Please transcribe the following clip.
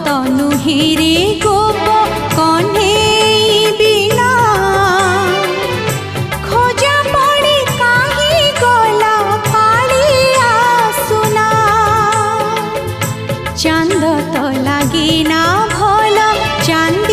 ତ ନୁହେଁ ରେ ଗୋପ କହ୍ନେଇ ବିନା ଖୋଜା ପଡ଼ି କାହିଁ ଗଲା କାଳିଆ ସୁନା ଚାନ୍ଦ ତ ଲାଗିନା ଭଲ ଚାନ୍ଦ